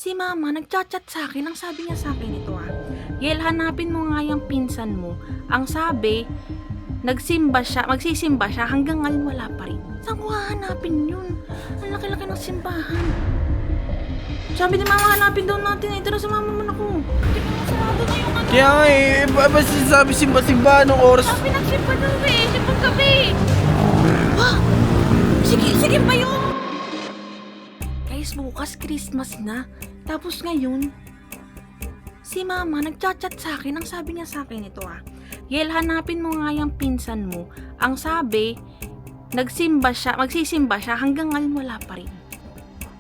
Si mama, nagchat-chat sa akin. Ang sabi niya sa akin ito Yel, hanapin mo nga yung pinsan mo. Ang sabi, magsisimba siya hanggang ngayon wala pa rin. Saan ko hahanapin yun? Ang laki-laki ng simbahan. Sabi ni mama, hanapin daw natin. Tara, sumama mo na ako. Hindi mo sarado na yung ano. Kaya nga ba sinasabi simba-simba anong oras? Sabi nagsimba daw simbang gabi. Wah! Sige ba yun? Guys, bukas Christmas na. Tapos ngayon, si mama nagchat-chat sa akin. Ang sabi niya sa akin ito Yel, hanapin mo nga yung pinsan mo. Ang sabi, magsisimba siya hanggang ngayon wala pa rin.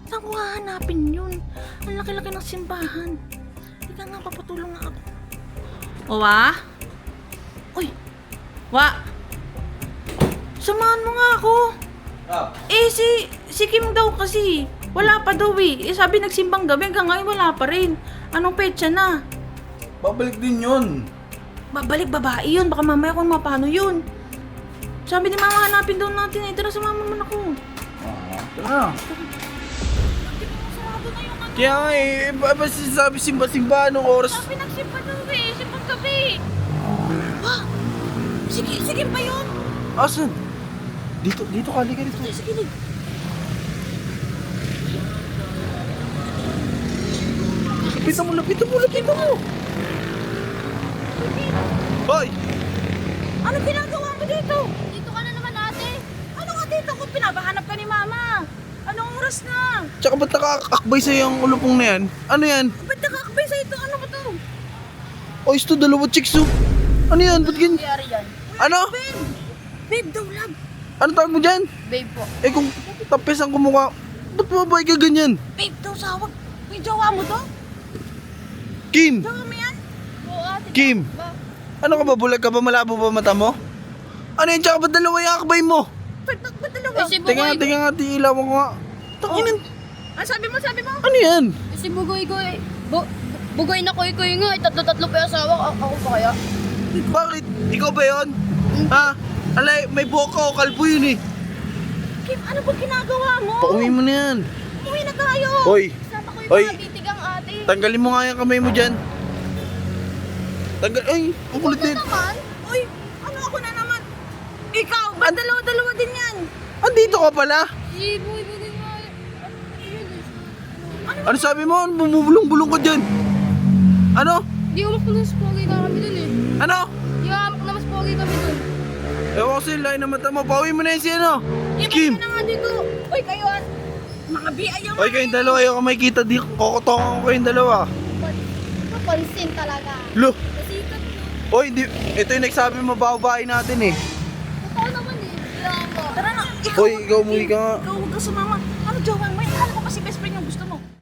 Saan ko hahanapin yun? Ang laki-laki ng simbahan. Hindi nga, papatulong nga ako. O Uy! Samahan mo nga ako. Si Kim daw kasi. Wala pa daw sabi nagsimbang gabi hanggang ngayon wala pa rin. Anong petsa na? Babalik din yun. Babalik babae yun. Baka mamaya kung mapano yun. Sabi ni mama hanapin daw natin. Tara, sumama mo na ako. Tara. Kaya nga ba sinasabi simba-simba anong oras? Sabi nagsimba daw simbang gabi. Wah! Sige ba yun? Asan? Dito ka, halika dito. Sige. Lapitan mo. Hoy! Ano ginagawa mo dito? Dito ka na naman, ate. Ano nga dito kung pinabahanap ka ni mama? Anong oras na? Tsaka ba't nakakakbay sa'yo ang ulupong na yan? Ano yan? Ba't nakakabay sa ito? Ano ba to? O ito, dalawa chicks oh. Ano yan? Ba't ganyan? Nangyari yan. Ano? Babe daw love. Ano tawag mo dyan? Babe po. Kung tapes ang kumukha, ba't mabay ka ganyan? Babe daw sawag. May jowa mo to? Kim! Jowa mo yan? Oo, ate. Kim! Ba? Ano ka ba? Bulag ka ba? Malabo ba mata mo? Ano yan? Tsaka ba't dalawa yung akbay mo? Ba't dalawa? Si Tingnan nga, ilawan ko nga. Tanginin. Ano sabi mo? Ano yan? Si Bugoy-goy. Bugoy na koy-koy nga. Tatlo-tatlo pa yung asawa. Ako pa kaya? Bakit? Ikaw ba yun? Ha? Alay, may buhok ka o kalbo yun eh. Kim, ano ba ginagawa mo? Pauwi mo na yan. Uwi na tayo. Hoy, Sama ko yung Hoy. mga titigang ate. tanggalin mo nga yung kamay mo dyan. Ay, ang kulit din. Naman? Uy, ano ako na naman? Ikaw, ba't dalawa din yan? Andito ka pala. Si Bugoy nga. Ano sabi mo? Bumubulong-bulong ka dyan. Ano? Di umak na mas pogi na kami dun eh. Ano? Di umak na mas pogi kami dun. Ewan ko sa'yo, lain na mata mo. Pauwi mo na yan si ano? Si Kim. Kim. Na nga dito. Uy, kayo mga biaya Hoy, kayong dalawa, ayaw ka makikita. Di kokotongan ko kayong dalawa. Napansin talaga. Lo. Nasikat mo. Hoy, ito yung nagsabi mo babae natin eh. Totoo naman eh. Drama. Tara na. Hoy, ikaw umuwi ka nga. Ikaw huwag ka sumama. Ano jowa mo? Ano ka